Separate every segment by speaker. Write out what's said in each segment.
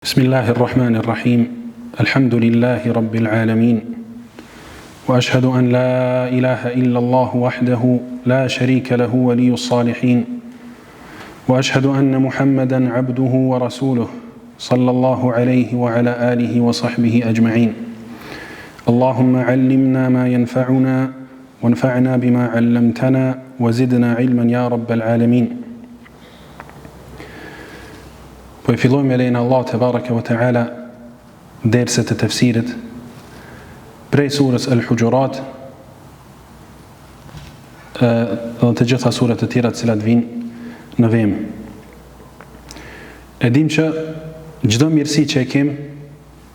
Speaker 1: بسم الله الرحمن الرحيم الحمد لله رب العالمين وأشهد أن لا إله إلا الله وحده لا شريك له ولي الصالحين وأشهد أن محمدا عبده ورسوله صلى الله عليه وعلى آله وصحبه أجمعين اللهم علمنا ما ينفعنا وانفعنا بما علمتنا وزدنا علما يا رب العالمين. Po I fillojmë me lejen e Allahut te baraka ve teala derset e tefsirit prej surës Al-Hujurat dhe të gjitha surat e tjera të cilat vijnë në vem. E dim që çdo mirësi që e kem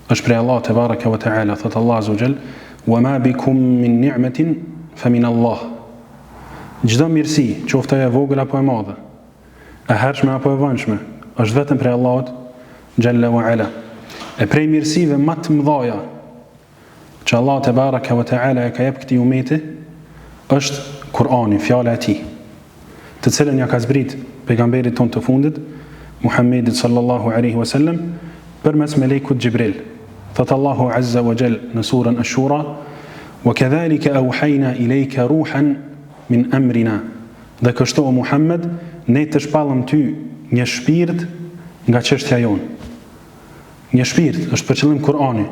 Speaker 1: është prej Allahut te baraka ve teala, thot Allah azza wa jall, "Wa ma bikum min ni'matin fa min Allah." Çdo mirësi, qoftë ajo e vogël apo e madhe, e hershme apo e vonshme, është vetëm prej Allahut Jalla wa Ala. E prej mirësive më të mëdha që Allah te baraka wa taala e ka jep këtij umeti është Kur'ani, fjala e tij, të cilën ja ka zbrit pejgamberit ton të fundit, Muhammedit sallallahu alaihi wasallam, përmes melekut Jibril. Thot Allahu azza wa jall në surën Ash-Shura, "Wa kadhalika awhayna ilayka ruhan min amrina." Dhe kështu o Muhammed, ne të shpallëm ty një shpirt nga çështja jonë. Një shpirt është për qëllim Kur'ani.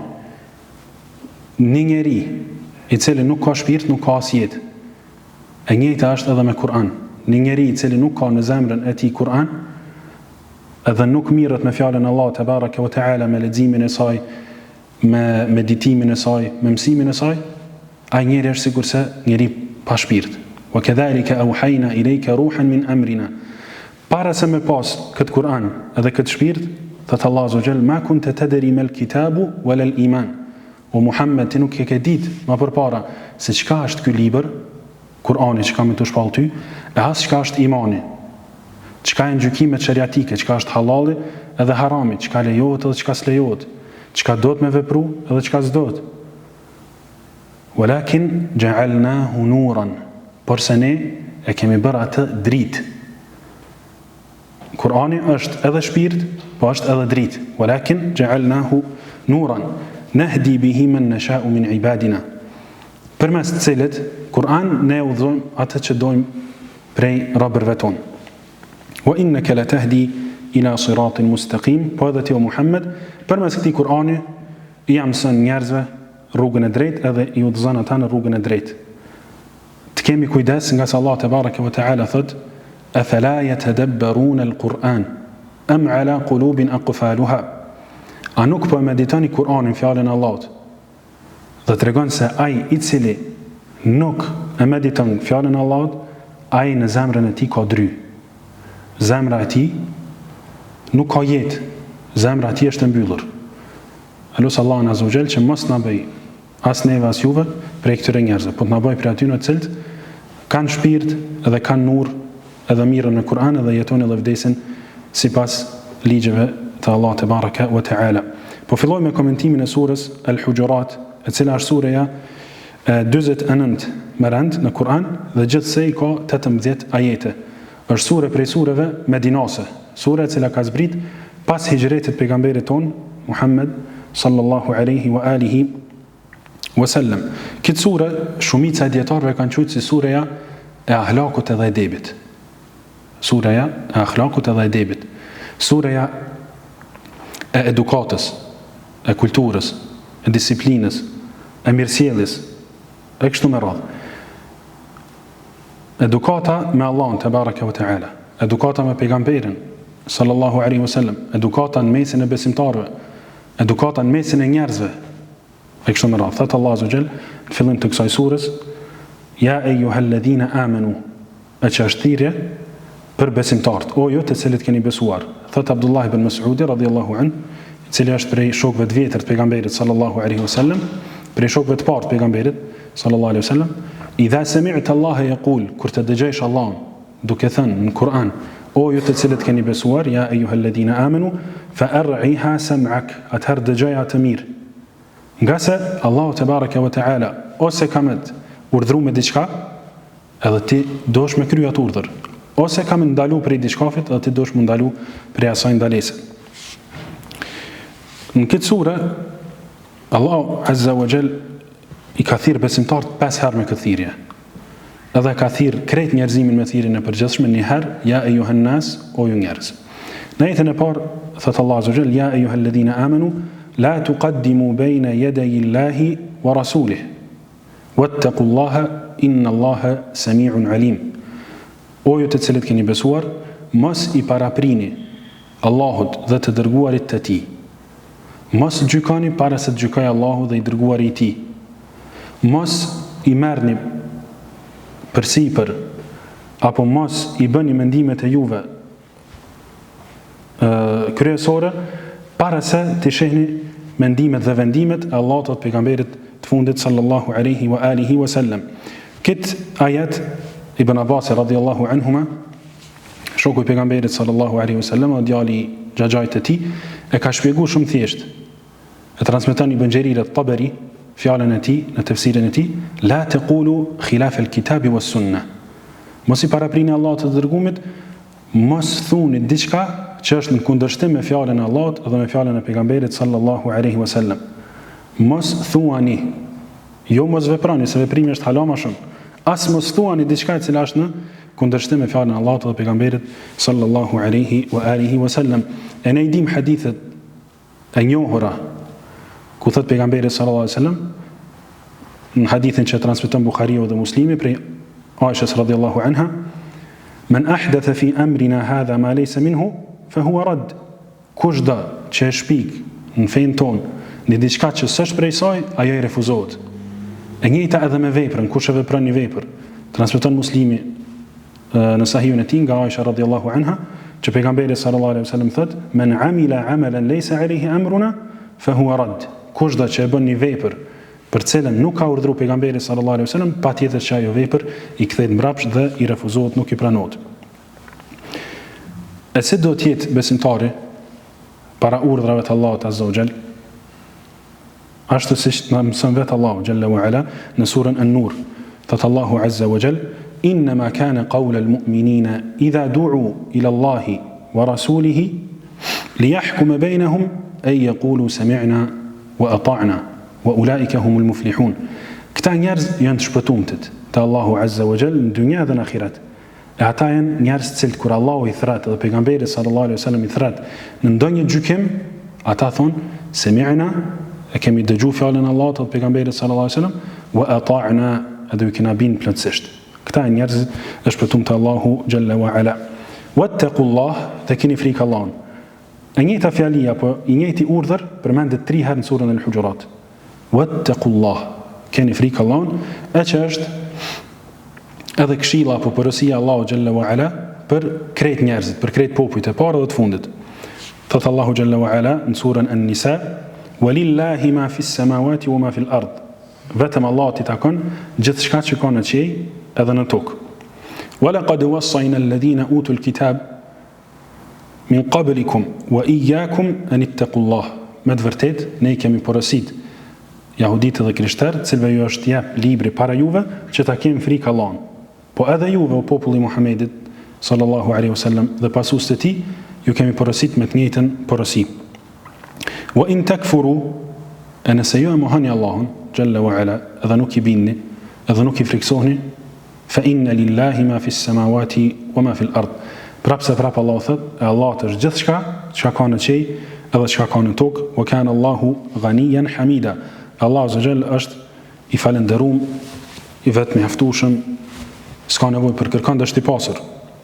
Speaker 1: Një njeri I cili nuk ka shpirt nuk ka as jetë. E njëjta është edhe me Kur'an. Një njeri I cili nuk ka në zemrën e tij Kur'an, edhe nuk mirret me fjalën e Allahut te baraka ve teala, me leximin e saj, me meditimin e saj, me mësimin e saj, ai njeri është sigurisht njeri pa shpirt. Wa kadhalika awhayna ilayka ruhan min amrina. Para se me pas këtë Kur'an edhe këtë shpirt, thot Allah azza wa jall, "Ma kunta tadri mal kitabu wala al iman." O Muhammed, ti nuk e ke ditë më përpara se çka është ky libër, Kur'ani që ka me të shpall ty, e as çka është imani. Çka janë gjykimet shariatike, çka është halali edhe harami, çka lejohet edhe çka s'lejohet, çka do të me vepru edhe çka s'dohet. Walakin ja'alnahu nuran. Por se ne e kemi bërë atë dritë. Kur'ani është edhe shpirt, po është edhe dritë. Walakin ja'alnahu nuran nahdi bihi man nasha'u min ibadina. Përmes të cilit Kur'an ne udhëzojmë atë që dojmë prej robërve tonë. Wa innaka latahdi ila siratin mustaqim. Po edhe ti o Muhammed, përmes këtij Kur'ani I mëson njerëzve rrugën e drejtë edhe I udhëzon ata në rrugën e drejtë. Të kemi kujdes nga se Allah te baraka ve teala thot, "Afala yatadabbaruna al-Qur'an am ala qulubin aqfaluha." A nuk po meditoni Kur'anin, fjalën e Allahut, dhe tregon se ai I cili nuk e mediton fjalën e Allahut, ai në zemrën e tij ka dry. Zemra e tij nuk ka jetë, zemra e tij është e mbyllur. Alus Allahun azza wa jall që mos na bëj as neve as juve prej këtyre njerëzve, po të na bëj prej atyre të cilët kanë shpirt edhe kanë nur edhe mirën në Kur'an edhe jetojnë edhe vdesin sipas ligjeve të Allahut te baraka wa taala. Po fillojmë me komentimin e surës Al-Hujurat, e cila është sureja 49 me rand në Kur'an dhe gjithsej ka 18 ajete. Është sure prej sureve medinase, sure e cila ka zbrit pas hijretit pejgamberit ton Muhammed sallallahu alaihi wa alihi wasallam. Këtë sure shumica e dietarëve kanë thënë se sureja e ahlakut edhe edebit. Sureja e akhlakut edhe edebit. Sureja e edukatës, e kulturës, e disiplinës, e mirësjelljes, e kështu me radhë. Edukata me Allahun te baraka ve teala, edukata me pejgamberin sallallahu alaihi wasallam, edukata në mesin e besimtarëve, edukata në mesin e njerëzve, e kështu me radhë. Thot Allah azza wa jall në fillim të kësaj surës, "Ya ayyuhalladhina amanu." E që është thirrje për besimtarët, o ju të cilët keni besuar. Thot Abdullah ibn Mas'udi radhiyallahu anhu, I cili është prej shokëve të vjetër të pejgamberit sallallahu alaihi wasallam, prej shokëve të parë të pejgamberit sallallahu alaihi wasallam, "Idha sami'ta Allah yaqul", kur të dëgjosh Allahun duke thënë në Kur'an, o ju të cilët keni besuar, "Ya ayyuhalladhina amanu fa ar'iha sam'ak", atëherë dëgjoja të mirë. Nga se Allahu te baraka wa taala ose ka më urdhëruar me diçka, edhe ti dosh me krye atë urdhër, ose ka më ndalu prej diçkafit, edhe ti dosh më ndalu prej asaj ndalese. Në këtë sure, Allahu Azza wa Jall i ka thirrë besimtarët 5 herë me këtë thirrje. Edhe ka thirrë krejt njerëzimin me thirrjen e përgjithshme një herë, ja ejuhan nas, o ju njerëz. Në ajetin e parë thot Allahu Azza wa Jall, ja ejuhalladhina amanu la tuqaddimu bayna yaday Allahi wa rasulih wattaqullaha inna Allaha sami'un alim. O ju të cilët keni besuar, mos i paraprini Allahut dhe të dërguarit të tij. Mos gjykoni para se të gjykojë Allahu dhe i dërguari i tij. Mos i merrni përsipër apo mos i bëni mendimet e juve kryesore para se të shihni mendimet dhe vendimet e Allahut dhe pejgamberit të fundit sallallahu alaihi wa alihi wa sallam. Këtë ajet Ibn Abbas radhiyallahu anhuma, shoku i pejgamberit sallallahu alaihi wa sallam, dhe djali xhaxhait të tij, e ka shpjeguar shumë thjesht. E transmeton Ibn Jarir at-Tabari fjalën e tij në tefsirin e tij, la taqulu khilaf al-kitabi was-sunnah. Mos i paraprini Allahut të dërguarit, mos thuni diçka që është në kundërshtim me fjalën e Allahut dhe me fjalën e pejgamberit sallallahu alaihi wasallam. Mos thuani, jo mos veprani, se veprimi është hala më shumë. As mos thuani diçka e cila është në kundërshtim me fjalën e Allahut dhe pejgamberit sallallahu alaihi wa alihi wasallam. E ne dim hadithet e njohura ku thot pejgamberi sallallahu alaihi wasallam në hadithin që transmeton Buhariu dhe Muslimi prej Aishës radhiyallahu anha, men ahdatha fi amrina hadha ma laysa minhu fa huwa rad. Kush do që e shpik në fen ton në diçka që s'është prej saj, ajo i refuzohet. E njëjta edhe me veprën, kush e vepron një vepër, transmeton Muslimi në sahihun e tij nga Aisha radhiyallahu anha, që pejgamberi sallallahu alaihi wasallam thot, men amila amalan laysa alayhi amruna fa huwa rad. Kush do që e bën një vepër për cilën nuk ka urdhëruar pejgamberi sallallahu alaihi wasallam, patjetër që ajo vepër i kthehet mbrapsht dhe i refuzohet, nuk i pranohet. E si do të jetë besimtari para urdhrave të Allahut azza wa jall? Ashtu siç na mëson vetë Allahu xhalla wa ala në surën An-Nur, thot Allahu azza wa jall, innama kana qawla al-mu'minina idha du'u ila Allahi wa rasulihi liyahkuma bainahum ay yaqulu sami'na wa ata'na wa ulaika humul muflihun. Këta njerëz janë të shpëtumët te Allahu azza wa jall në dynja dhe në ahiret. E ata janë njerëz të cilët kur Allahu i thret dhe pejgamberi sallallahu alaihi wasallam i thret në ndonjë gjykim, ata thonë sami'na, e kemi dëgjuar fjalën e Allahut dhe pejgamberit sallallahu alaihi wasallam, wa ata'na, edhe u kena bin plotësisht. Këta janë njerëz të shpëtumët te Allahu xhalla wa ala. Wattaqullah, të keni frikë Allahun. E njëjta fjali apo i njëjti urdhër përmendet 3 herë në surën Al-Hujurat. Wattaqullah, keni frikë Allahun, e që është edhe këshilla apo porosia Allahu xhalla wa ala për krejt njerëzit, për krejt popujt e parë dhe të fundit. Thot Allahu xhalla wa ala në surën An-Nisa, walillahi ma fis samawati wa ma fil ard. Vetëm Allahut i takon gjithçka që ka në qiell edhe në tokë. Walaqad wassayna alladhina utul kitab min qablikum wa iyyakum an ittaqullah. Me të vërtet ne I kemi porosit jahuditë dhe krishterët, cilëve ju është jep libri para juve, që ta kemi frikë Allahun. Po edhe juve, o populli Muhamedit sallallahu alaihi wasallam dhe pasuesët e tij, ju kemi porosit me të njëjtën porosi. Wa in takfuru, nëse ju e mohoni Allahun xhalla wa ala, edhe nuk I binni, edhe nuk I friksohni, fa inna lillahi ma fis samawati wa ma fil ard. Prapse prap Allahu thot, e Allahut është gjithçka, çka ka në qiell edhe çka ka në tokë, wa kana Allahu ghaniyan hamida. Allahu azza jall është I falënderuar, I vetëm mjaftueshëm, s'ka nevojë për kërkon, është I pasur.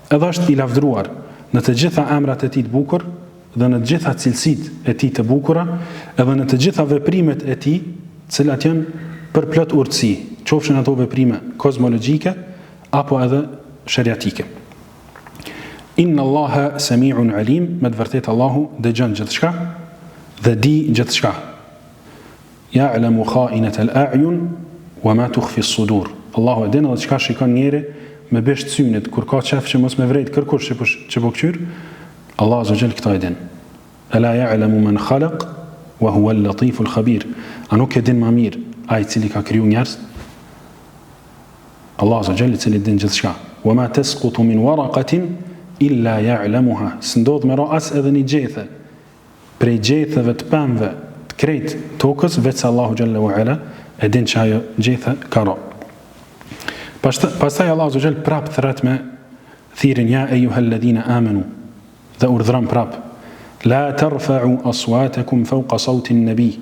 Speaker 1: Edhe është I lavdëruar në të gjitha emrat e tij të bukur dhe në të gjitha cilësitë e tij të bukura, edhe në të gjitha veprimet e tij, të cilat janë për plot urtësi, qofshin ato veprime kozmologjike apo edhe shariatike. Inna Allaha sami'un alim, me të vërtetë Allahu dëgjon gjithçka dhe di gjithçka. Ya'lamu kha'inata al-a'yun wa ma tukhfi as-sudur. Allahu e din edhe çka shikon njeri me besht synit, kur ka qef që mos me vrejt kërkush që po këqyr, Allah azza jall këta e din. Ala ya'lamu man khalaq wa huwa al-latiful khabir. A nuk e din më mirë ai I cili ka kriju njerëz? Allah azza jall I cili din gjithçka. Wa ma tasqutu min waraqatin illa ya'lamuha. S'ndodh me ra as edhe një gjethe prej gjethëve të pemëve të krejt tokës, veç Allahu Jalla wa Ala e din që ajo gjethë ka ro. Pastaj Allahu Azza wa Jalla prap thret me thirin ja ejuhalladhina amanu, dhe urdhëron prap la tarfa'u aswatakum fawqa sawti an-nabi,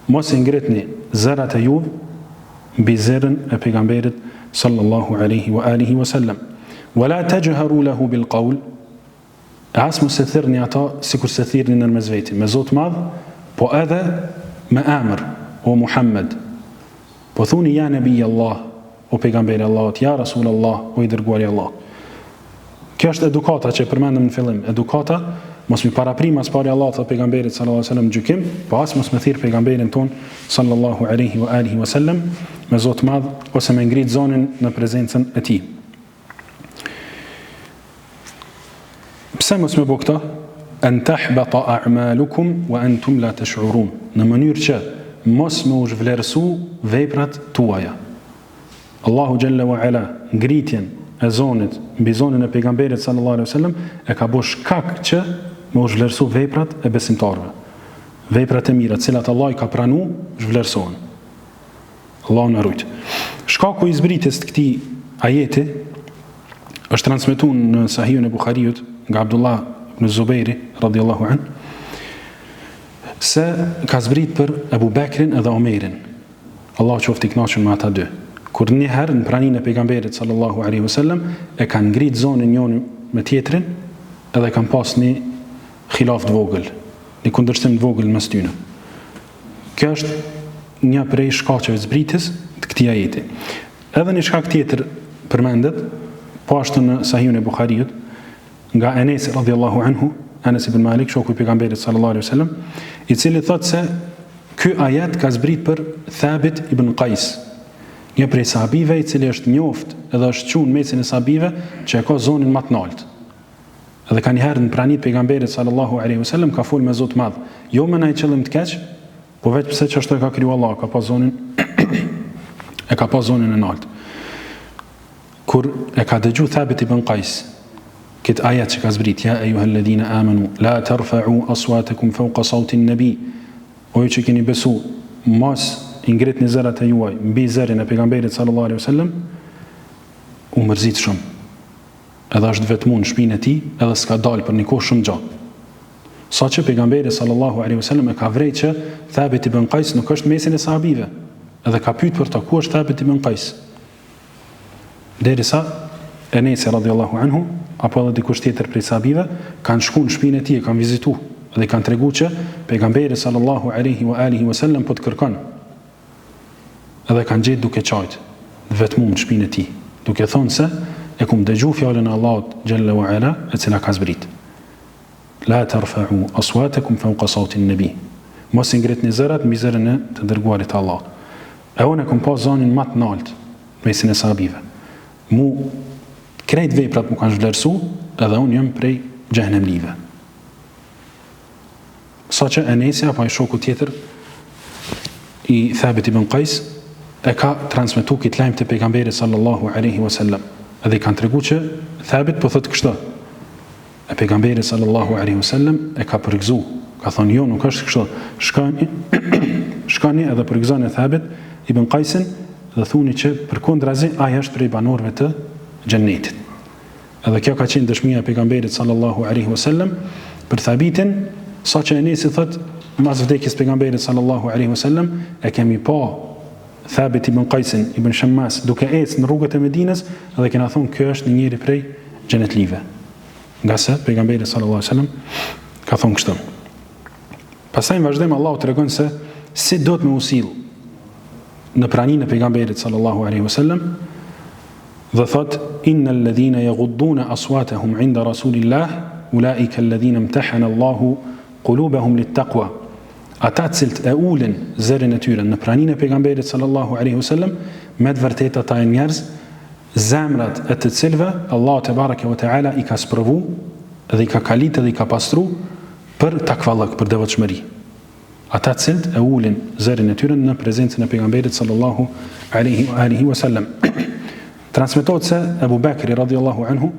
Speaker 1: mos i ngritni zërat e juve mbi zërin e pejgamberit sallallahu alaihi wa alihi wa sallam, wala tajharu lahu bil qawl, as mos e thirrni ata sikur se thirrni në mes veti me zot madh, po edhe me emër, o Muhammed, po thuni ja nabi Allah, o pejgamberi Allahut, ja Rasul Allah, o i dërguari Allah. Kjo është edukata që përmendëm në fillim, edukata mos mi paraprim as pari Allahut dhe pejgamberit sallallahu alaihi wasallam gjykim, po as mos me thirr pejgamberin ton sallallahu alaihi wa alihi wasallam me zot madh ose me ngrit zonin në prezencën e tij. Pse mos me bëu këtë? An tahbata a'malukum wa antum la tash'urun, në mënyrë që mos me u zhvlerësu veprat tuaja. Allahu Jalla wa Ala ngritjen e zonit mbi zonën e pejgamberit sallallahu alaihi wasallam e ka bëu shkak që me u zhvlerësu veprat e besimtarëve. Veprat e mira, të cilat Allah i ka pranuar, zhvlerësohen. Allahu na rujt. Shkaku i zbritjes të këtij ajeti është transmetuar në Sahihun e Buhariut nga Abdullah ibn Zubairi radhiyallahu an, se ka zbrit për Abu Bekrin edhe Omerin. Allahu qoftë i kënaqur me ata dy. Kur një herë në praninë e pejgamberit sallallahu alaihi wasallam e kanë ngrit zonën njëri me tjetrin, edhe kanë pas një khilaf të vogël, një kundërshtim të vogël mes tyre. Kjo është një prej shkaqeve zbritjes të këtij ajeti. Edhe një shkak tjetër përmendet, po ashtu në Sahihun e Buhariut, nga Enes radhiyallahu anhu, Enes ibn Malik, shoku i pejgamberit sallallahu alaihi wasallam, i cili thotë se ky ajet ka zbrit për Thabit ibn Qais, një prej sahabive i cili është njoft edhe është qunë mesin e sahabive që e ka zonin më të lartë. Edhe ka njëherë në pranit pejgamberit sallallahu alaihi wasallam ka fol me Zot madh, jo me ndaj qëllim të keq, po vetë pse që ashtu e ka kriju Allah, ka pas zonin e ka pas zonin e lartë. Kur e ka dëgju Thabit ibn Qais këtë ajet që ka zbrit, ja ejuhalladhina amanu la tarfa'u aswatakum fawqa sawti an-nabi, o ju që keni besu, mos i ngritni zërat e juaj mbi zërin e pejgamberit sallallahu alaihi wasallam, u mërzit shumë. Edhe është vetmuar në shtëpinë e tij, edhe s'ka dalë për një kohë shumë gjatë. Saqë pejgamberi sallallahu alaihi wasallam e ka vrejtë që Thabit ibn Qais nuk është mesin e sahabive, edhe ka pyet për ta ku është Thabit ibn Qais. Derisa Enesi radhiyallahu anhu apo edhe dikush tjetër prej sahabive kanë shkuar në shtëpinë e tij, kanë vizituar dhe kanë treguar që pejgamberi sallallahu alaihi wa alihi wasallam po të kërkon. Edhe kanë gjetë duke qajt vetmuar në shtëpinë e tij, duke thonë se e kum dëgju fjalën e Allahut Jalla wa Ala, e cila ka zbrit. La tarfa'u aswatakum fawqa sawti an-nabi. Mos i ngritni zërat mbi zërin e të dërguarit të Allahut. E unë kam pas zonin më të lartë mesin e sahabive. Mu krejt veprat mu kanë zhvlerësu, edhe unë jam prej xhehenemlive. Saqë Enesi apo ai shoku tjetër i Thabit ibn Qais e ka transmetu këtë lajm të pejgamberit sallallahu alaihi wasallam. Edhe i kanë treguar që Thabit po thotë kështu. E pejgamberi sallallahu alaihi wasallam e ka përgëzu, ka thonë jo, nuk është kështu. Shkani edhe përgëzoni Thabit ibn Qaisin dhe thuni që përkundrazi ai është prej banorëve të xhennetit. Edhe kjo ka qenë dëshmia e pejgamberit sallallahu alaihi wasallam për Thabitin, saqë Enesi thotë mas vdekjes pejgamberit sallallahu alaihi wasallam e kemi pa Thabit ibn Qaisin ibn Shammas duke ecë në rrugët e Medinës dhe kena thonë kjo është një njeri prej xhenetlive. Nga se pejgamberi sallallahu alaihi wasallam ka thonë kështu. Pastaj vazhdojmë, Allahu tregon se si do të më usill në praninë e pejgamberit sallallahu alaihi wasallam dhe thot innal ladhina yaghudduna aswatahum 'inda rasulillah ulaika alladhina imtahana Allahu qulubahum lit-taqwa. Ata cilët e ulin zërin e tyre në praninë e pejgamberit sallallahu alaihi wasallam, me të vërtetë ata janë njerëz zemrat e të cilëve Allahu te bareke ve teala i ka sprovu dhe i ka kalitë dhe i ka pastru për takvallëk, për devotshmëri. Ata cilët e ulin zërin e tyre në prezencën e pejgamberit sallallahu alaihi wasallam. Transmetohet se Abu Bekri radhiyallahu anhu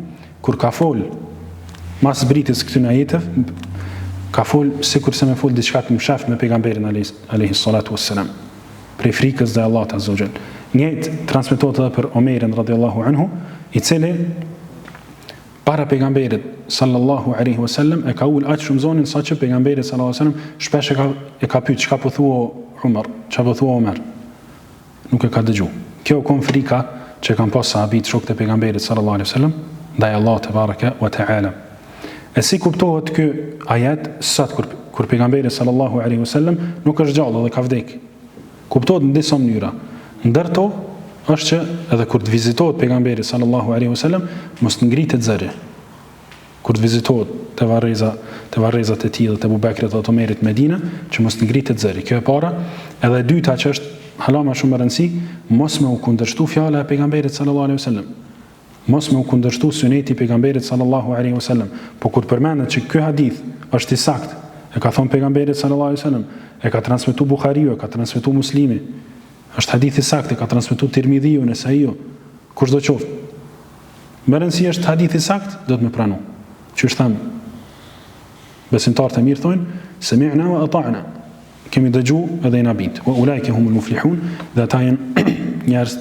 Speaker 1: kur ka fol mas zbritjes këtyre ajeteve ka fol sikur se me fol diçka të mshaf me pejgamberin alayhi salatu wassalam, prej frikës dhe Allahut azza wa jall. Njëjtë transmetohet edhe për Omerin radhiyallahu anhu, i cili para pejgamberit sallallahu alaihi wasallam e ka ul aq shumë zonin sa që pejgamberi sallallahu alaihi wasallam shpesh e ka pyet çka po thua Umar, çka po thua Omer. Nuk e ka dëgju. Kjo kon frika që kanë pas sahabit shokët e pejgamberit sallallahu alaihi wasallam ndaj Allahut te baraka wa taala. E si kuptohet ky ajet sot kur pejgamberi sallallahu alaihi wasallam nuk është gjallë dhe ka vdek. Kuptohet në disa mënyra. Ndërto është që edhe kur të vizitohet pejgamberi sallallahu alaihi wasallam mos ngritet zëri. Kur të vizitohet te varrezat e tij dhe te Abu Bekrit dhe Omerit Medinë, që mos ngritet zëri. Kjo e para, edhe e dyta që është hala më shumë e rëndësi, mos me u kundërshtu fjala e pejgamberit sallallahu alaihi wasallam. Mos me u kundërshtu suneti i pejgamberit sallallahu alaihi wasallam. Po kur përmendet që ky hadith është i saktë, e ka thënë pejgamberi sallallahu alaihi wasallam, e ka transmetuar Buhariu, e ka transmetuar Muslimi, është hadith i saktë, ka transmetuar Tirmidhiu, Nesaiu, kushdo qoftë. Më rëndësi është hadith i saktë, do të më pranu. Që është thamë, besimtarët e mirë thonë, sami'na wa ata'na. Kemi dëgju edhe i na bindë. Wa ulaika humul muflihun, dhe ata janë njerëz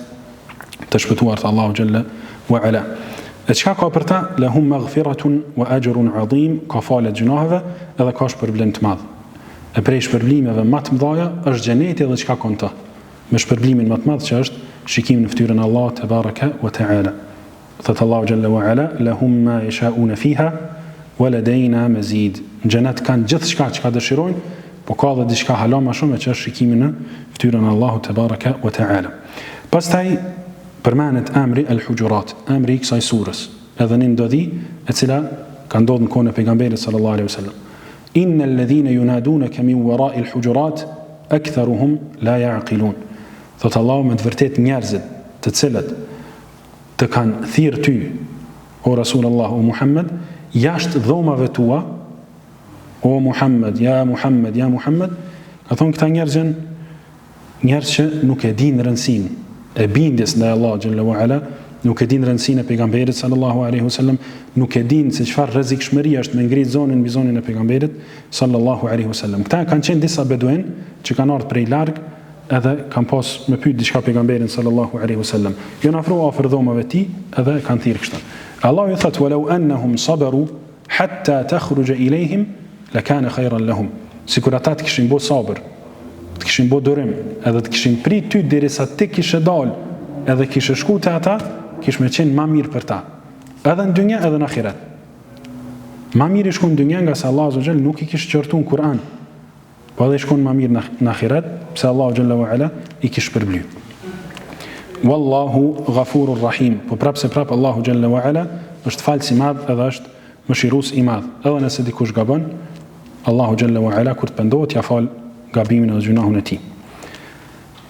Speaker 1: të shpëtuar të Allahu xhalla wa ala. E çka ka për ta? Lahum maghfiratun wa ajrun adhim, ka falet gjunaheve edhe ka shpërblim të madh. E prej shpërblimeve më të mëdha është xheneti dhe çka ka në të. Me shpërblimin më të madh që është shikimi në fytyrën e Allahut te baraka wa taala. Thot Allahu xhalla wa ala, lahum ma yasha'una fiha wa ladayna mazid. Në xhenet kanë gjithçka që dëshirojnë, po ka edhe diçka hala më shumë që është shikimi në fytyrën e Allahut te baraka wa taala. Pastaj përmendet emri al-Hujurat, emri i kësaj surës, edhe një ndodhi e cila ka ndodhur në kohën e pejgamberit sallallahu alaihi wasallam. Innal ladhina yunadunaka min wara'i al-hujurat aktharuhum la ya'qilun. Thot Allahu, me të vërtet njerëzit të cilët të kanë thirrë ty, o Rasulullah, o Muhammed, jashtë dhomave tua, o Muhammed, ja Muhammed, ja Muhammed, ka thonë këta njerëz që nuk e dinë rëndësinë e bindjes ndaj Allahut xhalla wa ala, nuk e dinë rëndësinë e pejgamberit sallallahu alaihi wasallam, nuk e dinë se çfarë rrezikshmëria është me ngrit zonën mbi zonën e pejgamberit sallallahu alaihi wasallam. Këta kanë qenë disa beduin që kanë ardhur prej larg, edhe kanë pas me pyet diçka pejgamberin sallallahu alaihi wasallam. Jo na afro afër dhomave të tij, edhe kanë thirrë kështu. Allahu i thotë: "Walau annahum sabaru hatta takhruja ilayhim lakana khayran lahum." Sikur ata të kishin bërë sabër, të kishin bërë durim, edhe të kishin prit ty derisa ti kishe dal, edhe kishe shku te ata, kish me qenë më mirë për ta. Edhe në dynja edhe në ahiret. Më mirë i shkon në dynja nga se Allahu azza xal nuk i kish qortu në Kur'an. Po edhe i shkon më mirë në ahiret, pse Allahu xhalla wa ala i kish përbly. Wallahu ghafurur rahim. Po prapse Allahu xhalla wa ala është falës i madh edhe është mëshirues i madh. Edhe nëse dikush gabon, Allahu xhalla wa ala kur të pendohet ja fal gabimin dhe gjunahun e tij.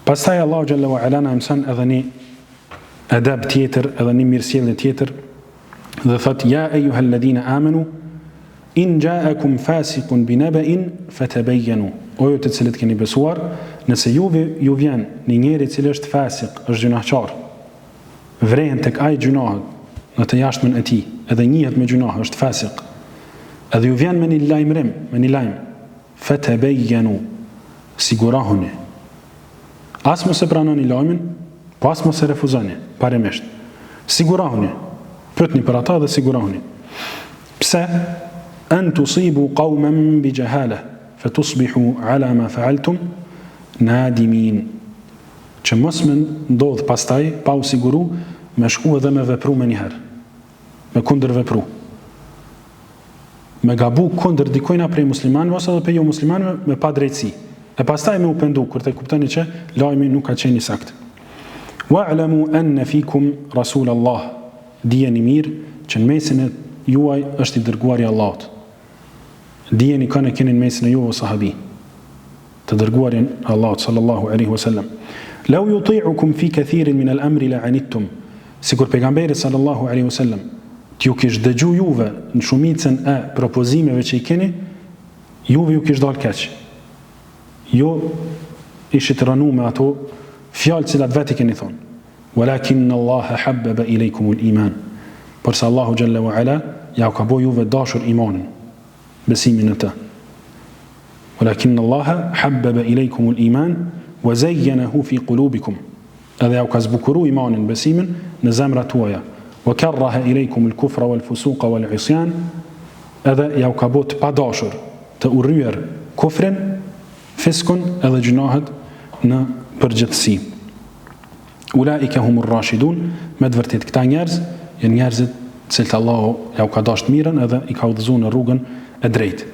Speaker 1: Pastaj Allahu xhalla wa ala na mëson edhe një adab tjetër, edhe një mirësjellje tjetër, dhe thot: "Ya ayyuhalladhina amanu in ja'akum fasiqun binaba'in fatabayyanu." O ju të cilët keni besuar, nëse ju vjen një njeri i cili është fasik, është gjunahçar, vrehen tek ai gjunahet në të jashtëmen e tij, edhe njihet me gjunah, është fasik, edhe ju vjen me një lajmërim, me një lajm, fatabayyanu, sigurohuni. As mos e pranoni lajmin, po as mos e refuzoni, parimisht. Sigurohuni, pyetni për ata dhe sigurohuni. Pse? An tusibu qauman bi jahala fatusbihu ala ma fa'altum nadimin. Që mos më ndodh pastaj pa u siguru me shku edhe me vepru me njëherë, me kundër vepru, me gabu kundër dikojna prej muslimanëve ose edhe prej jo muslimanëve me pa drejtësi, e pastaj me u pendu kur të kuptoni që lajmi nuk ka qenë i saktë. Wa'lamu anna fikum Rasulallah, dijeni mirë që në mesin e juaj është i dërguari i Allahut. Dijeni kanë keni në mesin e juaj sahabi, të dërguarin Allahut sallallahu alaihi wasallam. Law yuti'ukum fi kathirin min al-amri la'anittum. Sikur pejgamberi sallallahu alaihi wasallam t'ju kish dëgju juve në shumicën e propozimeve që i keni, juve ju kish dal keq. Jo ishit rënu me ato fjalë cilat vetë i keni thonë. Walakin Allah habbaba ilaykum al-iman. Por sa Allahu xhalla wa ala ja ka bëu juve dashur imanin, besimin në të. walakin Allaha habbaba ilaykum al-iman wa zayyanahu fi qulubikum. Edhe ja u ka zbukuru imanin, besimin në zemrat tuaja. Wa karraha ilaykum al-kufra wal-fusuqa wal-'isyan. Edhe ja u ka bë të padashur, të urryer kufrin, fiskun edhe gjunahet në përgjithësi. Ulaika humur rashidun, me të vërtet këta njerëz janë njerëzit cilët Allahu ja u ka dashur mirën edhe i ka udhëzuar në rrugën e drejtë.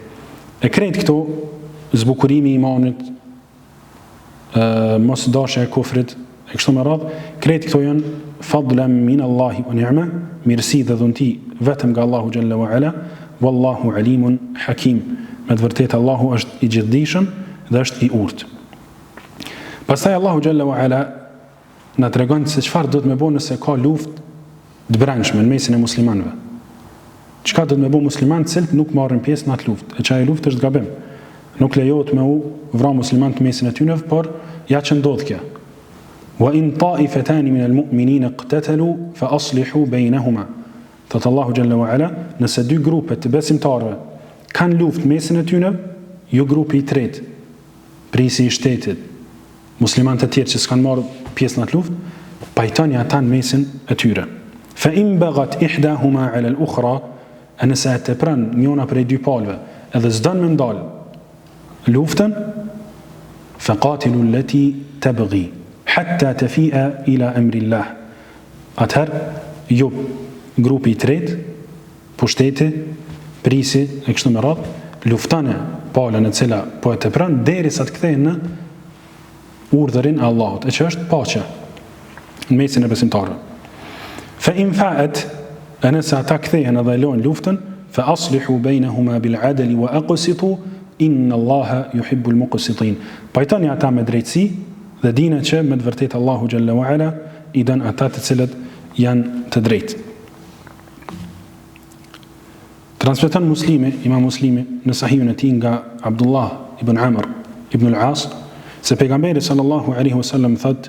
Speaker 1: E krejt këto, zbukurimi i imanit, mos dashja e kufrit, e kështu me radhë, krejt këto janë fadlan min Allahi wa ni'ma, mirësi dhe dhunti vetëm nga Allahu Jalla wa Ala, wallahu alimun hakim. Me të vërtet Allahu është i gjithdijshëm dhe është i urtë. Pastaj Allahu Jalla wa Ala na tregon se çfarë do të më bëjë nëse ka luftë të brendshme në mesin e muslimanëve. Çka do të më bëjë muslimanët cilët nuk marrin pjesë në atë luftë? E çaj luftë është gabim. Nuk lejohet me u vra muslimanët në mesin e tyre, por ja që ndodh kjo. Wa in ta'ifatan min al-mu'minina iqtatalu fa aslihu baynahuma. Thot Allahu Jalla wa Ala, nëse dy grupe të besimtarëve kanë luftë mesin e tyre, ju grupi i tretë, prisi i shtetit, muslimanët e tjerë që s'kan marrë pjesë në atë luftë, pajtoni ata në mesin e tyre. Fa in baghat ihdahuma ala al-ukhra, nëse e tepron njëra prej dy palëve, edhe s'don me ndal luftën, fa qatilu allati tabghi hatta tafi'a ila amri Allah. Atëherë ju grupi i tretë, pushteti, prisi e kështu me radhë, luftoni palën e cila po e tepron derisa të kthehen në urdhërin e Allahut, e që është paqja në mesin e besimtarëve. Fa in fa'at, nëse ata kthehen edhe lojnë luftën, fa aslihu bainahuma bil adli wa aqsitu inna Allaha yuhibbul muqsitin. Pajtoni ata me drejtësi dhe dini që me të vërtetë Allahu Jalla wa Ala i don ata të cilët janë të drejtë. Transmeton Imam Muslimi në sahihun e tij nga Abdullah ibn Amr ibn al-As se pejgamberi sallallahu alaihi wasallam thot: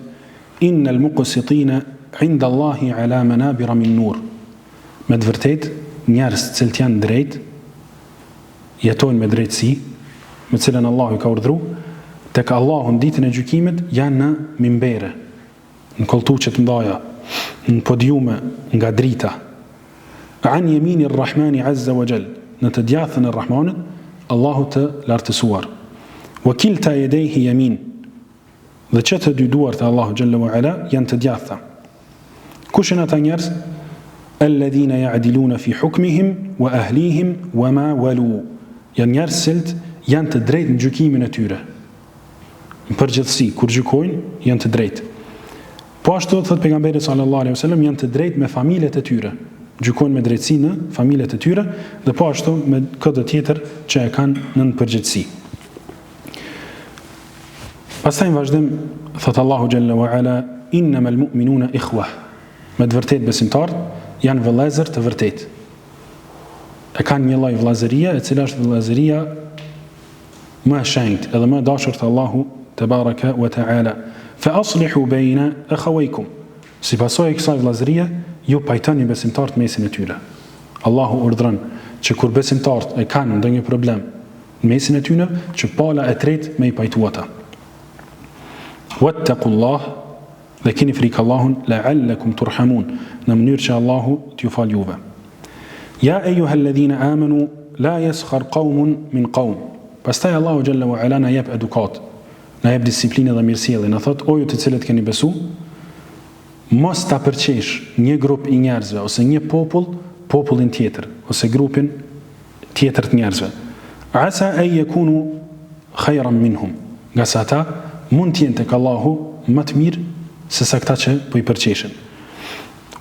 Speaker 1: innal muqsitina 'inda Allahi ala manabira min nur. Me të vërtetë njerëz që janë drejt jetojnë me drejtësi, me cilën Allahu i ka urdhëruar, tek Allahu në ditën e gjykimit janë në mimbere, në kolltuçe të mëdha, në podiume nga drita. An yamini ar-Rahmani azza wa jall, në të djathën e Rahmanit, Allahu të lartësuar. Wa kilta yadayhi yamin, dhe që të dy duart e Allahu Jalla wa Ala janë të djatha. Kush janë ata njerëz? Alladhina ya'diluna fi hukmihim wa ahlihim wa ma walu. Janë njerëz që janë të drejtë në gjykimin e tyre. Në përgjithësi, kur gjykojnë, janë të drejtë. Po ashtu thot pejgamberi sallallahu alaihi wasallam, janë të drejtë me familjet e tyre. Gjykojnë me drejtësi në familjet e tyre dhe po ashtu me këtë tjetër që e kanë në përgjithësi. Pastaj në vazhdim thot Allahu Jalla wa Ala, innamal mu'minuna ikhwa. Me të vërtetë besimtarët janë vëllezër të vërtetë. E kanë një lloj vëllazërie, e cila është vëllazëria më e shenjtë edhe më e dashur te Allahu te baraka wa taala. Fa aslihu bayna akhawaykum. Si pasojë e kësaj vëllazërie, ju pajtoni besimtarët mesin e tyre. Allahu urdhron që kur besimtarët e kanë ndonjë problem në mesin e tyre, që pala e tretë me i pajtu ata. Wattaqullah, dhe keni frikë Allahun, la'allakum turhamun, në mënyrë që Allahu t'ju fal juve. Ja ejuhalladhina amanu, la yaskhar qaumun min qaum. Pastaj Allahu Jalla wa Ala na jep edukat, na jep disiplinë dhe mirësjellje, na thot: o ju të cilët keni besu, mos ta përqesh një grup i njerëzve ose një popullin tjetër ose grupin tjetër të njerëzve. Asa an yakunu khayran minhum. Nga sa ata mund të jenë tek Allahu më të mirë se sa këta që po i përqeshin.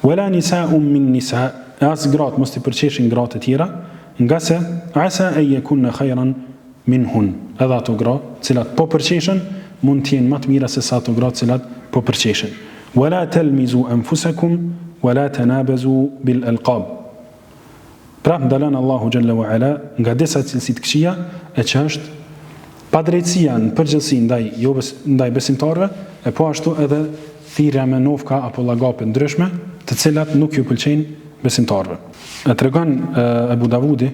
Speaker 1: Wala nisa'un min nisa', as gratë mos të përqeshin gratë të tjera, nga se asa an yakunna khayran minhun. Edhe ato gratë cilat po përqeshin mund të jenë më të mira se sa ato gratë cilat po përqeshin. Wala talmizu anfusakum wala tanabazu bil alqab. Pra ndalon Allahu Jalla wa Ala nga disa cilësi të këqija, e që është padrejtësia në përgjithësi ndaj besimtarëve, e po ashtu edhe thirrja me nofka apo llagape ndryshme, të cilat nuk ju pëlqejnë besimtarëve. E tregon Abu Davudi,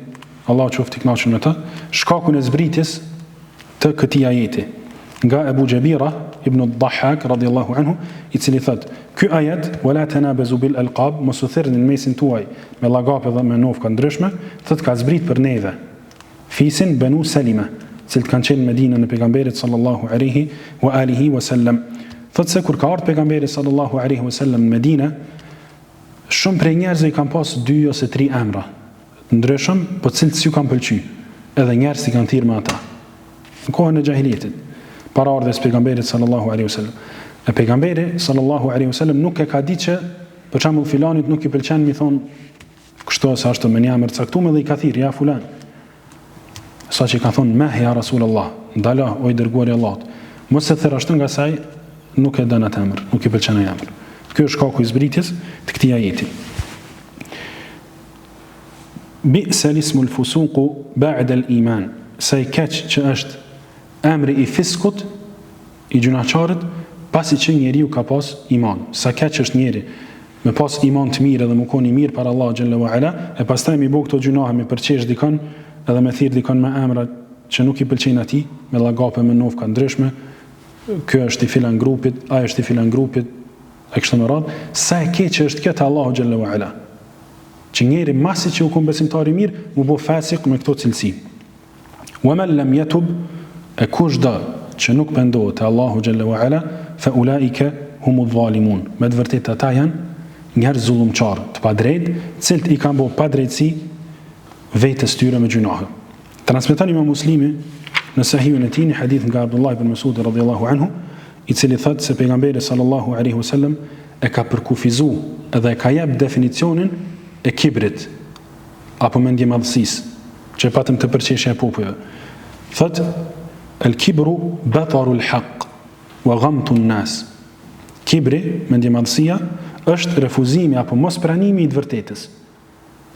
Speaker 1: Allahu qoftë i kënaqur me të, shkakun e zbritjes të këtij ajeti nga Abu Jabira ibn al-Dhahhak radiyallahu anhu, i cili thot: ky ajet wala tanabazu bil alqab, mos u thirrni në mesin tuaj me llaqape dhe me novka ndryshme, thot ka zbrit për neve fisin Banu Salima, cilët kanë qenë në Medinë në pejgamberit sallallahu alaihi wa alihi wasallam. Thot se kur ka ardhur pejgamberi sallallahu alaihi wasallam në Medinë, shumë prej njerëzve i kanë pas 2 ose 3 emra ndryshëm, po cilët s'ju kanë pëlqyer, edhe njerëz i kanë thirrë me ata në kohën e xahiliyetit, para ardhes pejgamberit sallallahu alaihi wasallam. E pejgamberi sallallahu alaihi wasallam nuk e ka ditë që për shembull filanit nuk i pëlqen mi thon kështu ose ashtu me një emër caktuar, dhe i ka thirrë ja fulan. Sa që ka thonë meh ja Rasulullah, ndala o i dërguari i Allahut, mos e thirr ashtu nga saj nuk e don atë emër, nuk i pëlqen ai emër. Ky është shkaku i zbritjes të këtij ajeti. Bi'sa ismul fusuq ba'da al-iman, sa i keq që është emri i fiskut, i gjunaqarit, pasi që njeriu ka pas iman. Sa keq është njeri me pas iman të mirë dhe më kon i mirë para Allah xhalla wa ala, e pastaj mi bëu këto gjunahe me përçesh dikon edhe me thirr dikon me emra që nuk i pëlqejnë atij, me llaqape me novka ndryshme, ky është i filan grupit, ai është i filan grupit, e kështu me radhë. Sa e keq është kjo te Allahu xhalla wa ala, që njeri masi që u kon besimtar i mirë, u bë fasik me këto cilësi. Wa man lam yatub, e kush do që nuk pendohet te Allahu xhalla wa ala, fa ulaika humu dhalimun, me të vërtetë ata janë njerëz zullumçar, të padrejtë, cilët i kanë bërë padrejtësi vetes tyre me gjunahe. Transmeton Imam Muslimi në Sahihun e tij një hadith nga Abdullah ibn Mas'ud radhiyallahu anhu, i cili thotë se pejgamberi sallallahu alaihi wasallam e ka përkufizuar edhe e ka jep definicionin e kibrit apo mendje madhësisë, që patëm të përqeshja e popujve. Thotë el kibru bataru al-haq wa ghamtu an-nas. Kibri, mendje madhësia, është refuzimi apo mos pranimi i të vërtetës.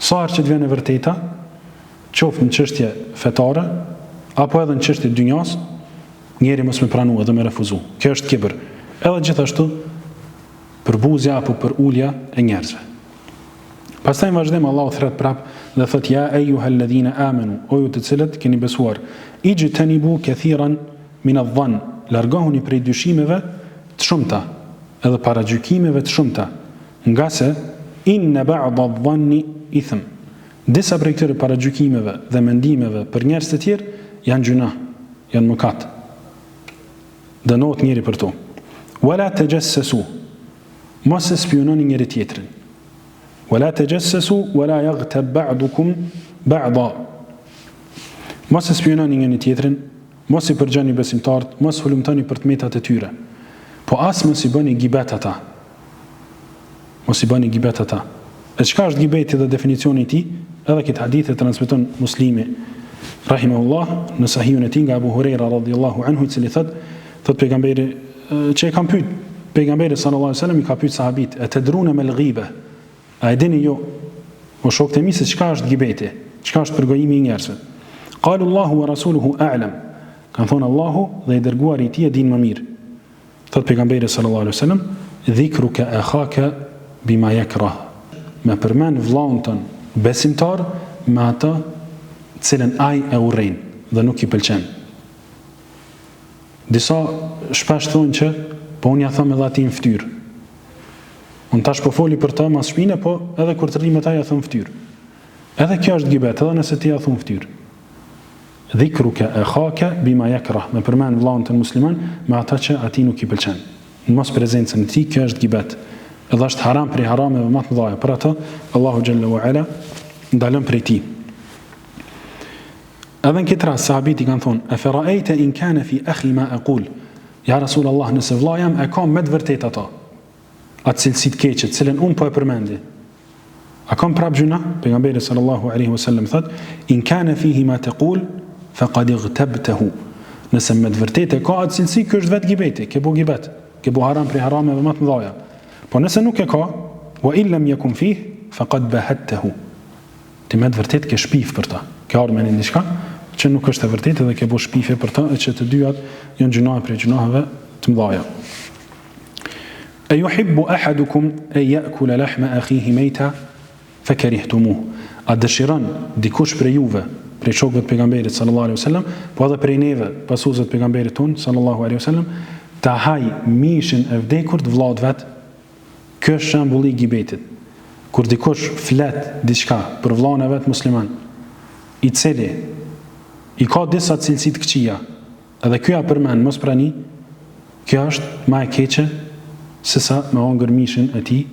Speaker 1: Sa herë që të vjen e vërteta, qoftë në çështje fetare apo edhe në çështje dynjas, njeri mos me pranu edhe me refuzu. Kjo është kibër. Edhe gjithashtu për buzja apo për ulja e njerëzve. Pastaj në vazhdim Allahu thret prap dhe thot ja eyyuhalladhina amanu, o ju të cilët keni besuar, ijtanibu kathiran min adh-dhann, largohuni prej dyshimeve të shumta, edhe paragjykimeve të shumta, nga se inna ba'da adh-dhanni ithm. Disa prej këtyre paragjykimeve dhe mendimeve për njerëz të tjerë janë gjuna, janë mëkat. Dënohet njeri për to. Wala tajassasu, mos e spiononi njëri tjetrin. Wala tajassasu wala yaghtab ba'dukum ba'da. Mos e spiononi njëri tjetrin, mos i përgjani besimtarët, mos hulumtoni për tmetat e tyre. Po as mos i bëni gibet ata. Mos i bëni gibet ata. E çka është gibeti dhe definicioni i tij? Edhe këtë hadith e transmeton Muslimi rahimahullah në Sahihun e tij nga Abu Huraira radhiyallahu anhu, i cili thot pejgamberi që e kanë pyet pejgamberi sallallahu alaihi wasallam, i ka pyet sahabit, e tadruna mal ghiba, a e dini ju o shokët e mi se çka është gibeti, çka është përgojimi i njerëzve? Qalu Allahu wa rasuluhu a'lam, kanë thonë Allahu dhe i dërguari i tij e din më mirë. Thot pejgamberi sallallahu alaihi wasallam, dhikruka akhaka bima yakrah, me përmend vllaun ton besimtar me ata cilën ai e urrejn dhe nuk i pëlqen. Disa shpesh thonë që po unë ja them edhe atij në fytyrë. Unë tash po foli për të mas shpine, po edhe kur të rrim me ta ja them në fytyrë. Edhe kjo është gibet, edhe nëse ti ja thon në fytyrë. Dhikruka akhaka bima yakrah, me përmend vllaun ton musliman me ata që atij nuk i pëlqen. Në mos prezencën e tij, kjo është gibet. Edhe është haram prej harameve më të mëdha. Për atë Allahu xhalla wa ala ndalon prej tij. Edhe në këtë rast sahabiti kanë thonë, e fara'ayta in kana fi akhi ma aqul, ja Rasulullah, nëse vlla jam e ka me të vërtetë ato, atë cilësi të keqe, të cilën unë po e përmendi, a kam prap gjuna? Pejgamberi sallallahu alaihi wasallam thot, in kana fihi ma taqul faqad ightabtahu, nëse me të vërtetë ka atë cilësi, kjo është vetë gibeti, ke bu gibet, ke bu haram prej harameve më të mëdha. Po nëse nuk e ka, wa in lam yakun fihi faqad bahattahu, ti me të vërtetë ke shpif për ta, ke ardhur me diçka që nuk është e vërtetë dhe ke bu shpifje për ta, e që të dyat janë gjuna prej gjunaheve të mëdha. E yuhibbu ahadukum an ya'kula lahma akhihi mayta fakarihtumuh, a dëshiron dikush prej juve, prej shokëve të pejgamberit sallallahu alaihi wasallam, po edhe prej neve, pasuesve të pejgamberit ton sallallahu alaihi wasallam, ta haj mishin e vdekur të vllaut vet. Ky është shembulli i gibetit. Kur dikush flet diçka për vllaun e vet musliman, i cili i ka disa cilësi të këqija, edhe ky ja përmend mos prani, kjo është më e keqe se sa me hongër mishin e tij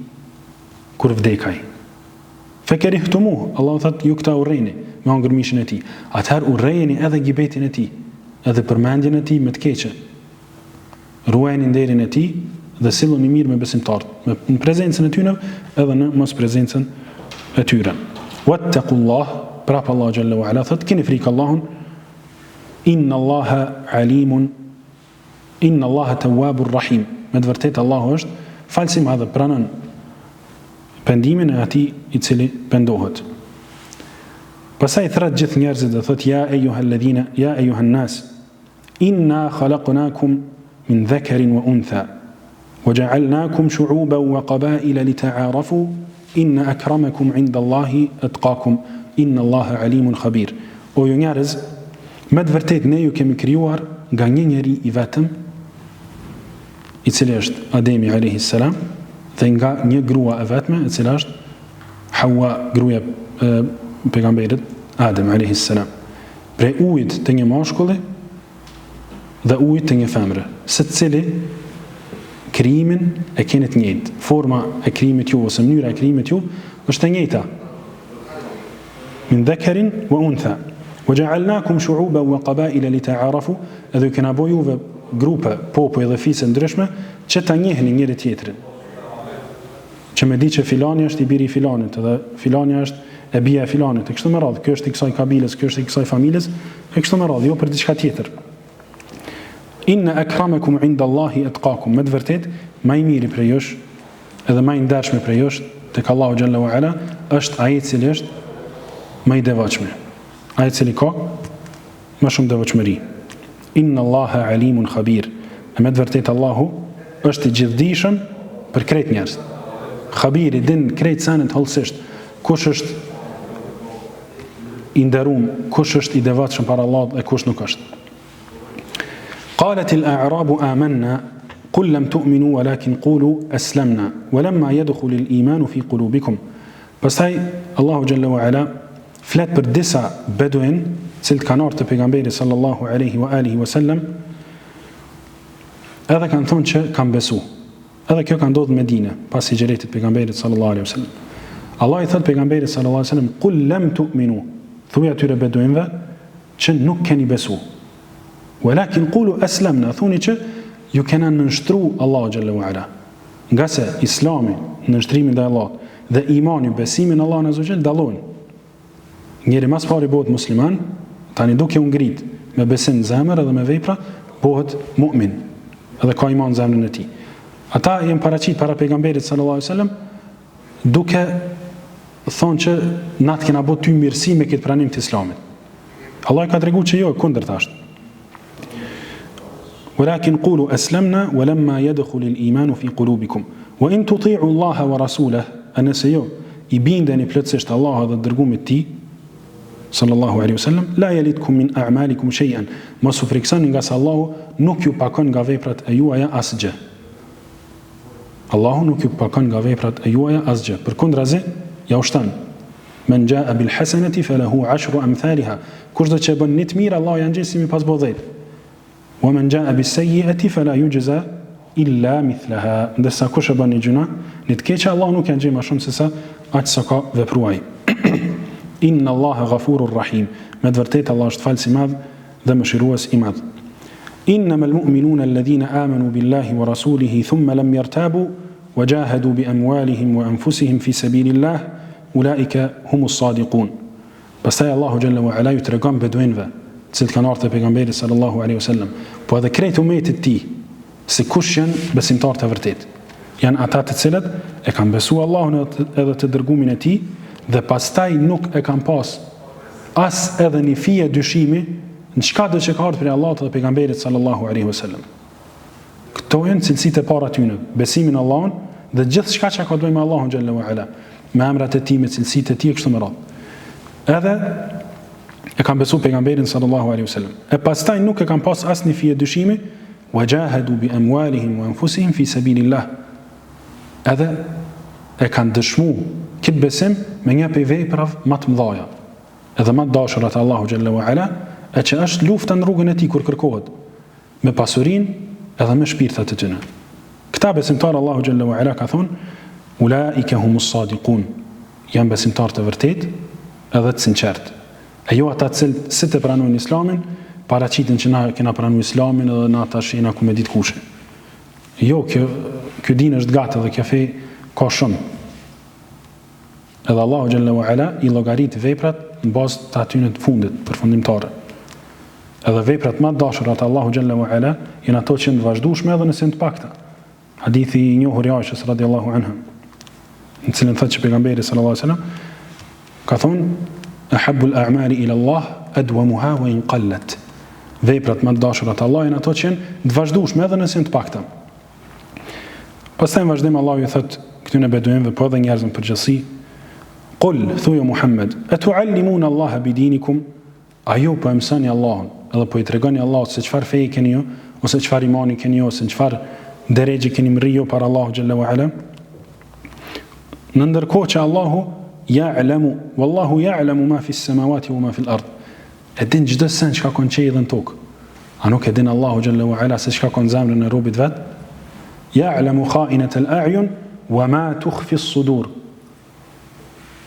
Speaker 1: kur vdekaj. Fekerihtumu, Allah thot ju këta urrejni me hongër mishin e tij. Atëherë urrejeni edhe gibetin e tij, edhe përmendjen e tij me të keqe. Ruajeni nderin e tij dhe silluni mirë me besimtarët, në prezencën e tyre edhe në mos prezencën e tyre. Wattaqullah, prap Allah xhalla wa ala thot keni frikë Allahun. Inna Allaha tawwabur rahim. Me të vërtetë Allahu është falës i madh, pranon pendimin e atij i cili pendohet. Pastaj thret gjithë njerëzit dhe thot ya ayyuhan nas inna khalaqnakum min dhakarin wa untha وجعلناكم شعوبا وقبائل لتعارفوا إن أكرمكم عند الله أتقاكم إن الله عليم خبير. O ju njerëz, me të vërtetë ne ju kemi krijuar nga një njeri i vetëm, i cili është Ademi alayhis salam, dhe nga një grua e vetme, e cila është Hawa, gruaja e pejgamberit Adem alayhis salam. Prej ujit të një mashkulli dhe ujit të një femre, secili krijimin e keni të njëjtë. Forma e krijimit ju ose mënyra e krijimit ju është e njëjta. Min dhakarin wa untha وجعلناكم شعوبا وقبائل لتعارفوا. Edhe ju kena bëu juve grupe, popull dhe fisë ndryshme që ta njihni njëri tjetrin. Që me di që filani është i biri i filanit, dhe filani është e bia e filanit, e kështu me radhë. Ky është i kësaj kabiles, ky është i kësaj familjes, e kështu me radhë, jo për diçka tjetër. Inna akramakum inda Allahi atqakum. Me të vërtetë, më i miri prej jush, edhe më i ndershëm prej jush tek Allahu xhalla wa ala është ai i cili është më i devotshëm. Ai i cili ka më shumë devotshmëri. Inna Allaha alimun khabir. Me të vërtetë Allahu është i gjithdijshëm për krejt njerëz. Khabir i din krejt sanet hollësisht. Kush është i nderuar, kush është i devotshëm para Allahut dhe kush nuk është. قالت الأعراب آمنا قل لم تؤمنوا ولكن قولوا أسلمنا ولما يدخل الإيمان في قلوبكم. Pastaj Allahu xhalla wa ala flet për disa beduin, cilët kanë ardhur te pejgamberi sallallahu alaihi wa alihi wasallam, edhe kanë thonë që kanë besu. Edhe kjo ka ndodhur në Medinë pas hijretit të pejgamberit sallallahu alaihi wasallam. Allah i thot pejgamberit sallallahu alaihi wasallam qul lam tu'minu, thuaj atyre beduinve që nuk keni besu. Walakin qulu aslamna, thuni që ju kena nënshtru Allahu xhalla wa ala. Nga se Islami, nënshtrimi ndaj Allahut, dhe imani, besimi në Allahun azza wa jall dallojnë. Njëri mas pari bëhet musliman, tani duke u ngrit me besim në zemër edhe me vepra, bëhet mu'min, edhe ka iman në zemrën e tij. Ata janë paraqit para pejgamberit sallallahu alaihi wasallam, duke thonë që na të kena bëu ty mirësi me këtë pranim të Islamit. Allah ka treguar që jo, kundërta është. ولكن قولوا أسلمنا ولما يدخل الإيمان في قلوبكم وإن تطيعوا الله ورسوله. أنا سيو يبيندني plotësisht Allah dhe dërgumit ti sallallahu alaihi wasallam la yalitkum min a'malikum shay'an. Mos u friksoni nga se Allahu nuk ju pakon nga veprat e juaja asgjë. Allahu nuk ju pakon nga veprat e juaja asgjë. Përkundrazi, ja ushton. Men jaa bil hasanati falahu 10 amthaliha. Kushdo që bën një të mirë, Allah ja ngjesi mi pas 10. ومن جاء بالسيئة فلا يجزى إلا مثلها. Ndërsa kush e bën një gjuna, një të keqe, Allah nuk ja ngjej më shumë se sa aq sa ka vepruar. Inna Allaha ghafurur rahim. Me të vërtetë Allah është falës i madh dhe mëshirues i madh. إنما المؤمنون الذين آمنوا بالله ورسوله ثم لم يرتابوا وجاهدوا بأموالهم وأنفسهم في سبيل الله أولئك هم الصادقون. Pastaj Allahu xhalla wa ala ju tregon beduinëve, cilët kanë ardhur te pejgamberi sallallahu alaihi wasallam, po edhe krejt umetit të tij, se kush janë besimtarë të vërtetë. Janë ata të cilët e kanë besuar Allahun edhe të dërgumin e tij dhe pastaj nuk e kanë pas as edhe një fije dyshimi në çka do të ka ardhur prej Allahut dhe pejgamberit sallallahu alaihi wasallam. Këto janë cilësitë e para tyre, besimi në Allahun dhe gjithçka që ka të bëjë me Allahun xhalla wa ala, me emrat e tij, me cilësitë e tij kështu me radhë. Edhe e kanë besu pejgamberin sallallahu alaihi wasallam. E pastaj nuk e kanë pas asnjë fije dyshimi, wajahadu bi amwalihim wa anfusihim fi sabilillah. Edhe e kanë dëshmu këtë besim me një prej veprave më të mëdha, edhe më të dashura te Allahu xhalla wa ala, e që është lufta në rrugën e tij kur kërkohet, me pasurinë edhe me shpirtat e tyre. Këta besimtarë Allahu xhalla wa ala ka thonë, ulaika humus sadiqun, janë besimtarë të vërtet edhe të sinqert. E jo ata cilët si të pranojnë islamin, paraqitin që na kena pranuar islamin edhe na tash jena ku me ditë kushe. Jo, kjo din është gatë dhe kjo fe ka shumë. Edhe Allahu xhalla wa ala i llogarit veprat në bazë të atyre të fundit, përfundimtare. Edhe veprat më të dashura te Allahu xhalla wa ala janë ato që janë të vazhdueshme edhe nëse të pakta. Hadithi i njohur i Aishës radhiyallahu anha, në cilën thotë që pejgamberi sallallahu alaihi wasallam ka thonë, ahabbu al-a'mali ila Allah adwamuha wa in qallat. Veprat më të dashura te Allahu janë ato që janë të vazhdueshme edhe nëse të pakta. Pastaj në vazhdim Allahu i thotë këtyre beduinëve, po edhe njerëzve në përgjithësi, qul thuaj Muhammed, atuallimuna Allah bidinikum, ajo po mësoni Allahun, edhe po i tregoni Allahut se çfarë feje keni ju, ose çfarë imani keni ju, ose çfarë derexhe keni mriju para Allahu xhalla wa ala. Në ndërkohë që Allahu ya'lamu, wallahu ya'lamu ma fi s-samawati wa ma fi l-ard. E din çdo sen çka ka në qiell dhe në tokë. A nuk e din Allahu xhalla wa ala se çka ka në zemrën e robit vet? Ya'lamu kha'inat al-a'yun wa ma tukhfi s-sudur.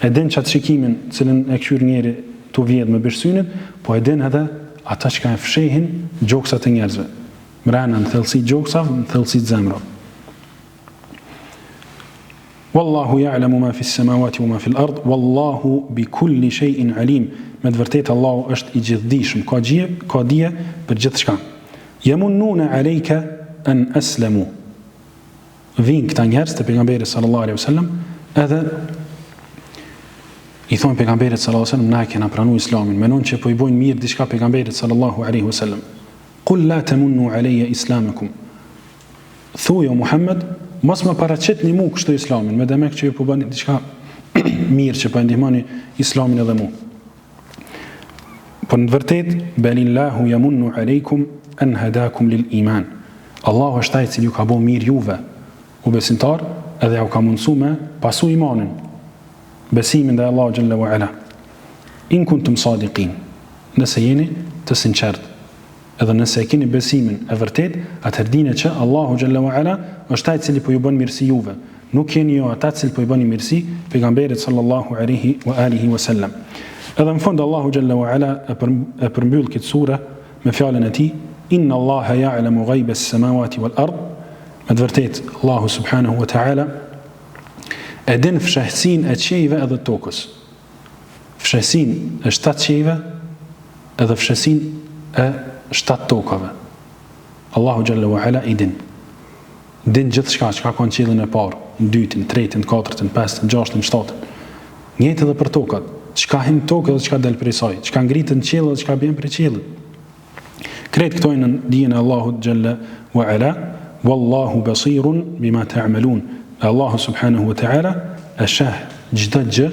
Speaker 1: E din çat shikimin, cilën e kthyr njëri tu vjedh me bërsynet, po e din edhe ata që e fshehin gjoksat e njerëzve. Mrena në thellësi gjoksave, në thellësi zemrave. Wallahu ya'lamu ma fi s-samawati wa ma fi l-ard, wallahu bi kulli shay'in alim. Me të vërtetë Allahu është i gjithdijshëm, ka dije për gjithçka. Yamunnuna alayka an aslamu. Vin këta njerëz te pejgamberi sallallahu alaihi wasallam, edhe i thonë pejgamberit sallallahu alaihi wasallam, na e kena pranuar islamin, menon që po i bojnë mirë diçka pejgamberit sallallahu alaihi wasallam. Qul la tamunnu alayya islamakum. Thuaj o Muhammed, mos më paraqitni mua kështu islamin, me demek që ju po bëni diçka mirë, që po ndihmoni islamin edhe mua. Por në vërtet, balillahu yamunnu alaykum an hadakum lil iman. Allahu është ai që ju ka bërë mirë juve, u besimtar, edhe ju ka mundsuar me pasu imanin, besimin ndaj Allahu xhalla wa ala. In kuntum sadiqin. Nëse jeni të sinqert, edhe nëse e keni besimin e vërtet, atëherë dini që Allahu xhalla wa ala është ai i cili po ju bën mirësi juve. Nuk jeni ju ata që po i bëni mirësi pejgamberit sallallahu alaihi wa alihi wasallam. Edhe në fund Allahu xhalla wa ala e përmbyll këtë sure me fjalën e tij, inna Allaha ya'lamu ghaiba as-samawati wal ard. Me të vërtet Allahu subhanahu wa ta'ala e din fshehsin e qiejve edhe tokës. Fshehsin e 7 qiejve edhe fshehsin e 7 tokave. Allahu xhalla wa ala i din. Din gjithçka që ka në qiellin e parë, në dytin, tretin, katërtin, pestin, gjashtin, shtatin. Njëjtë edhe për tokat. Çka hin tokë dhe çka del prej saj, çka ngritet në qiell dhe çka bën prej qiellit. Kretë këto janë në dijen e Allahut xhalla wa ala, wallahu basirun bima ta'malun. Allahu subhanahu wa ta'ala e sheh çdo gjë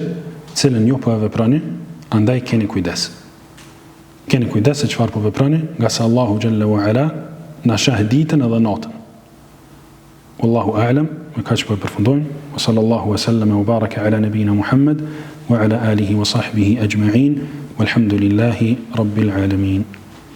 Speaker 1: cilën ju po e veproni, andaj keni kujdes. Keni kujdes se çfarë po veproni, nga se Allahu xhalla wa ala na sheh ditën edhe natën. Wallahu a'lam, me kaq po e përfundojmë. Wa sallallahu wa sallama wa baraka ala nabina Muhammad wa ala alihi wa sahbihi ajma'in. Walhamdulillahi rabbil alamin.